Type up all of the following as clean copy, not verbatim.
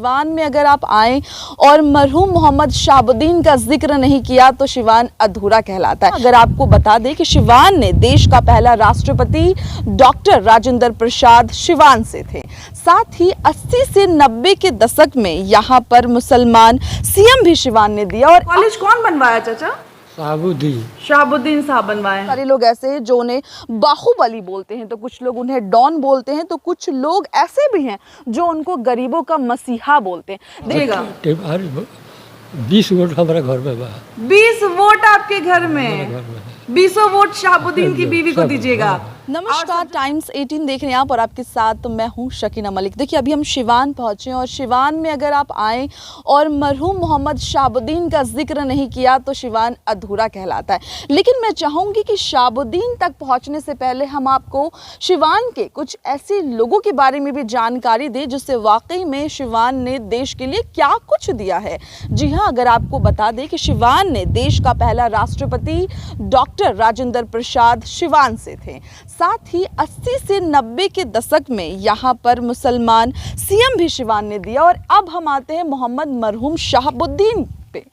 शिवान में अगर आप आए और मरहूम मोहम्मद शहाबुद्दीन का जिक्र नहीं किया तो शिवान अधूरा कहलाता है। अगर आपको बता दें कि शिवान ने देश का पहला राष्ट्रपति डॉक्टर राजेंद्र प्रसाद शिवान से थे। साथ ही 80 से 90 के दशक में यहाँ पर मुसलमान सीएम भी शिवान ने दिया। और कॉलेज कौन बनवाया चाचा? शहाबुद्दीन साहब बनवाए। सारे लोग ऐसे हैं जो उन्हें बाहुबली बोलते हैं, तो कुछ लोग उन्हें डॉन बोलते हैं, तो कुछ लोग ऐसे भी हैं जो उनको गरीबों का मसीहा बोलते हैं। देखिएगा 20 वोट हमारे घर में बा। 20 वोट आपके घर में? 20 वोट शहाबुद्दीन की बीवी को दीजिएगा। नमस्कार, टाइम्स 18 देख रहे हैं आप और आपके साथ तो मैं हूं शकीना मलिक। देखिए अभी हम शिवान पहुंचे और शिवान में अगर आप आए और मरहूम मोहम्मद शहाबुद्दीन का जिक्र नहीं किया तो शिवान अधूरा कहलाता है। लेकिन मैं चाहूंगी कि शहाबुद्दीन तक पहुंचने से पहले हम आपको शिवान के कुछ ऐसे लोगों के बारे में भी जानकारी दें जिससे वाकई में शिवान ने देश के लिए क्या कुछ दिया है। जी हाँ, अगर आपको बता दें कि शिवान ने देश का पहला राष्ट्रपति डॉक्टर राजेंद्र प्रसाद शिवान से थे। साथ ही 80 से 90 के दशक में यहाँ पर मुसलमान सीएम भी शिवान ने दिया। और अब हम आते हैं मोहम्मद मरहूम शहाबुद्दीन पे।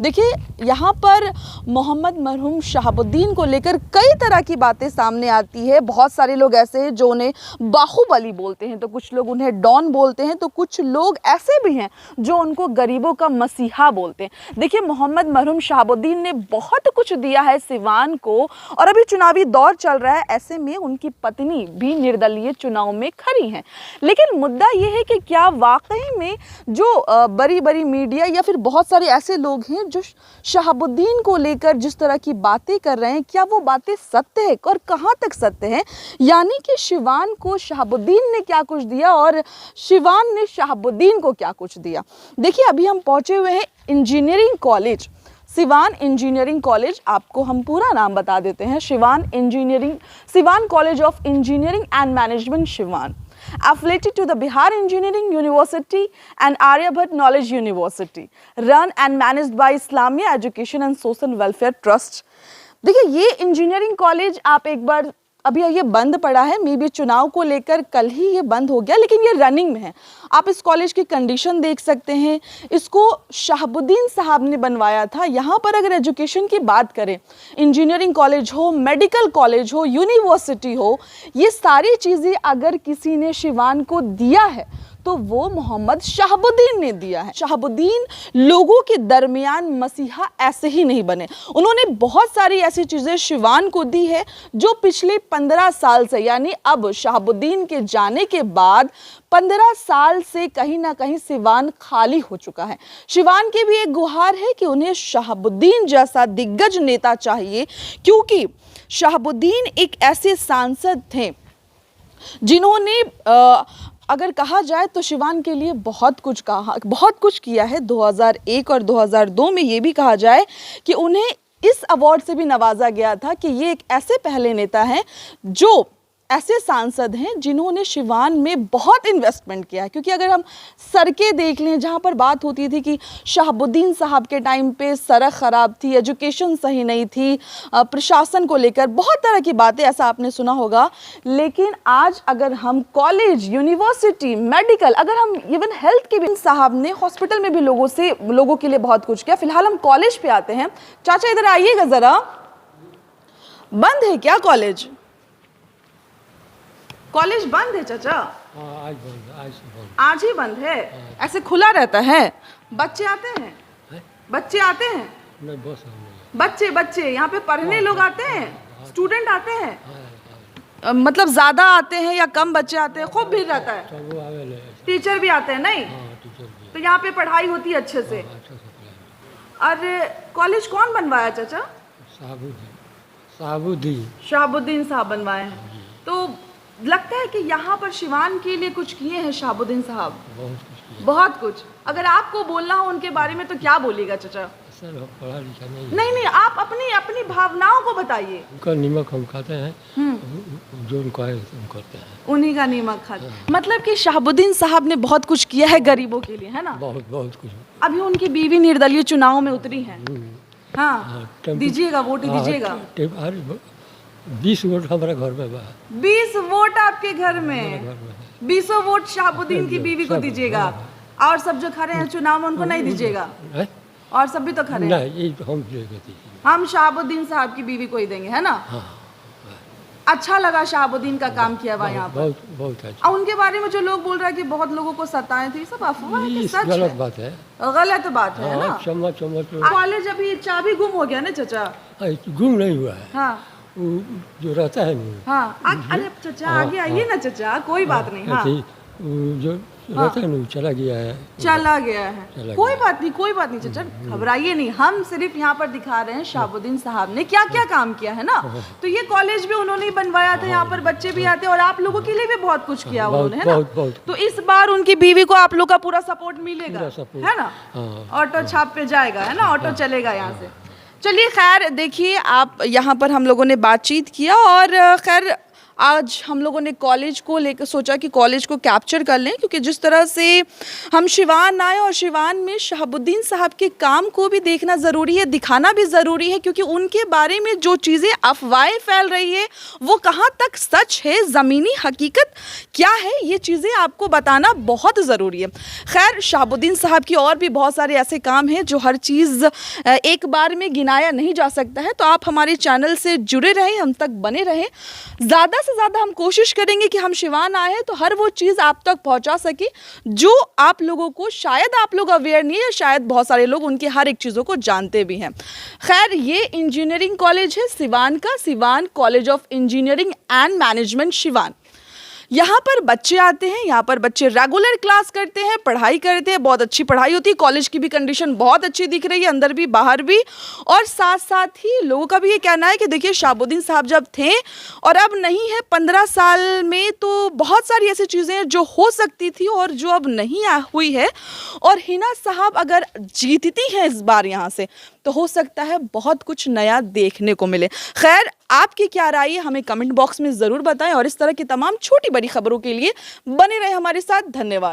देखिए यहाँ पर मोहम्मद मरहूम शहाबुद्दीन को लेकर कई तरह की बातें सामने आती है। बहुत सारे लोग ऐसे हैं जो उन्हें बाहुबली बोलते हैं, तो कुछ लोग उन्हें डॉन बोलते हैं, तो कुछ लोग ऐसे भी हैं जो उनको गरीबों का मसीहा बोलते हैं। देखिए मोहम्मद मरहूम शहाबुद्दीन ने बहुत कुछ दिया है सिवान को और अभी चुनावी दौर चल रहा है, ऐसे में उनकी पत्नी भी निर्दलीय चुनाव में खड़ी हैं। लेकिन मुद्दा ये है कि क्या वाकई में जो बड़ी बड़ी मीडिया या फिर बहुत सारे ऐसे लोग हैं जो शहाबुद्दीन को लेकर जिस तरह की बातें कर रहे हैं, क्या वो बातें सत्य है और कहां तक सत्य है? यानी कि शिवान को शहाबुद्दीन ने क्या कुछ दिया और शिवान ने शहाबुद्दीन को क्या कुछ दिया। देखिए अभी हम पहुंचे हुए हैं engineering college, Siwan engineering college. आपको हम पूरा नाम बता देते हैं, Siwan college of engineering and management Siwan, affiliated to the Bihar Engineering University and Aryabhatta Knowledge University, run and managed by Islamia Education and Social Welfare Trust। देखिए ये इंजीनियरिंग कॉलेज आप एक बार अभी ये बंद पड़ा है, मे बी चुनाव को लेकर कल ही ये बंद हो गया, लेकिन ये रनिंग में है। आप इस कॉलेज की कंडीशन देख सकते हैं, इसको शहाबुद्दीन साहब ने बनवाया था। यहाँ पर अगर एजुकेशन की बात करें, इंजीनियरिंग कॉलेज हो, मेडिकल कॉलेज हो, यूनिवर्सिटी हो, ये सारी चीज़ें अगर किसी ने शिवान को दिया है तो वो मोहम्मद शहाबुद्दीन ने दिया है। शहाबुद्दीन लोगों के दरमियान मसीहा ऐसे ही नहीं बने, उन्होंने बहुत सारी ऐसी चीज़ें शिवान को दी है जो पिछले 15 साल से, यानी अब शहाबुद्दीन के जाने के बाद 15 साल से कहीं ना कहीं सिवान खाली हो चुका है। शिवान की भी एक गुहार है कि उन्हें शहाबुद्दीन जैसा दिग्गज नेता चाहिए, क्योंकि शहाबुद्दीन एक ऐसे सांसद थे जिन्होंने अगर कहा जाए तो शिवान के लिए बहुत कुछ किया है। 2001 और 2002 में ये भी कहा जाए कि उन्हें इस अवार्ड से भी नवाजा गया था कि ये एक ऐसे पहले नेता हैं जो ऐसे सांसद हैं जिन्होंने शिवान में बहुत इन्वेस्टमेंट किया है। क्योंकि अगर हम सड़कें देख लें, जहाँ पर बात होती थी कि शहाबुद्दीन साहब के टाइम पे सड़क ख़राब थी, एजुकेशन सही नहीं थी, प्रशासन को लेकर बहुत तरह की बातें, ऐसा आपने सुना होगा। लेकिन आज अगर हम कॉलेज, यूनिवर्सिटी, मेडिकल, अगर हम इवन हेल्थ के भी, साहब ने हॉस्पिटल में भी लोगों के लिए बहुत कुछ किया। फिलहाल हम कॉलेज पे आते हैं। चाचा इधर आइएगा ज़रा, बंद है क्या कॉलेज? कॉलेज बंद है चाचा? आज बंद, आज ही बंद है? ऐसे खुला रहता है? बच्चे आते हैं? बच्चे आते हैं? नहीं, बहुत बच्चे यहाँ पे पढ़ने लोग आते हैं? स्टूडेंट आते हैं? मतलब ज्यादा आते हैं या कम बच्चे आते हैं? खूब भीड़ रहता है? टीचर भी आते हैं? नहीं, तो यहाँ पे पढ़ाई होती है अच्छे से? अरे कॉलेज कौन बनवाया चाचा? शहाबुद्दीन साहब बनवाए हैं। तो लगता है कि यहाँ पर शिवान के लिए कुछ किए हैं शहाबुद्दीन साहब? बहुत कुछ। अगर आपको बोलना हो उनके बारे में तो क्या बोलेगा चाचा? सर पढ़ा लिखा नहीं, आप अपनी भावनाओं को बताइए। उनका नीमक हम खाते हैं, जो उनका है हम करते हैं, उन्हीं का नीमक खाते हैं। मतलब कि शहाबुद्दीन साहब ने बहुत कुछ किया है गरीबों के लिए, है ना? बहुत कुछ। अभी उनकी बीवी निर्दलीय चुनाव में उतरी है। हाँ, दीजिएगा, वोट दीजिएगा। 20 वोट हमारे घर में बा। 20 वोट आपके घर में? 20 वोट शहाबुद्दीन की बीवी को दीजिएगा। और सब जो खड़े हैं चुनाव में उनको नहीं दीजिएगा? है? और सब भी तो खड़े हैं। नहीं, ये हम देंगे। हम शहाबुद्दीन साहब की बीवी को ही देंगे, है ना? हाँ, अच्छा लगा शहाबुद्दीन का काम किया हुआ यहाँ पर। बहुत बहुत अच्छा। और उनके बारे में जो लोग बोल रहे हैं कि बहुत लोगों को सताए थे, सब अफवाह है कि ये सच गलत है? बात है। गलत बात है ना? हाँ, चम्मच चम्मच कॉलेज अभी चाबी गुम हो गया ना चाचा? गुम नहीं हुआ है। हाँ वो जो रहता है ना, हाँ अरे चाचा आगे आइए ना चाचा, कोई बात नहीं। हाँ ऐसे ही वो जो रहता है ना, वो चला गया है। चला गया है, चला कोई गया। बात नहीं, कोई बात नहीं चाचा, घबराइए नहीं। हम सिर्फ यहाँ पर दिखा रहे हैं शहाबुद्दीन साहब ने क्या क्या काम किया है ना। तो ये कॉलेज भी उन्होंने ही बनवाया था, यहाँ पर बच्चे भी आते हैं और आप लोगों के लिए भी बहुत कुछ किया उन्होंने, है ना? बहुत। तो इस बार उनकी बीवी को आप लोग का पूरा सपोर्ट मिलेगा, पूरा support। है ना? हाँ। ऑटो छाप पे जाएगा, है ना? ऑटो चलेगा यहाँ से। चलिए खैर, देखिए आप यहाँ पर हम लोगों ने बातचीत किया और खैर आज हम लोगों ने कॉलेज को लेकर सोचा कि कॉलेज को कैप्चर कर लें, क्योंकि जिस तरह से हम सिवान आए और सिवान में शहाबुद्दीन साहब के काम को भी देखना ज़रूरी है, दिखाना भी ज़रूरी है, क्योंकि उनके बारे में जो चीज़ें अफवाहें फैल रही है वो कहाँ तक सच है, ज़मीनी हकीकत क्या है, ये चीज़ें आपको बताना बहुत ज़रूरी है। खैर शहाबुद्दीन साहब की और भी बहुत सारे ऐसे काम हैं जो हर चीज़ एक बार में गिनाया नहीं जा सकता है। तो आप हमारे चैनल से जुड़े रहें, हम तक बने रहें। ज़्यादा से ज़्यादा हम कोशिश करेंगे कि हम सिवान आए हैं तो हर वो चीज़ आप तक पहुंचा सके जो आप लोगों को शायद आप लोग अवेयर नहीं है, शायद बहुत सारे लोग उनके हर एक चीज़ों को जानते भी हैं। खैर ये इंजीनियरिंग कॉलेज है सिवान का, Siwan college of engineering and management Siwan. यहाँ पर बच्चे आते हैं, यहाँ पर बच्चे रेगुलर क्लास करते हैं, पढ़ाई करते हैं, बहुत अच्छी पढ़ाई होती है। कॉलेज की भी कंडीशन बहुत अच्छी दिख रही है, अंदर भी बाहर भी। और साथ साथ ही लोगों का भी ये कहना है कि देखिए शहाबुद्दीन साहब जब थे और अब नहीं है, 15 साल में तो बहुत सारी ऐसी चीज़ें हैं जो हो सकती थी और जो अब नहीं हुई है। और हिना साहब अगर जीतती हैं इस बार यहाँ से तो हो सकता है बहुत कुछ नया देखने को मिले। खैर आपकी क्या राय है हमें कमेंट बॉक्स में ज़रूर बताएं और इस तरह की तमाम छोटी बड़ी खबरों के लिए बने रहे हमारे साथ। धन्यवाद।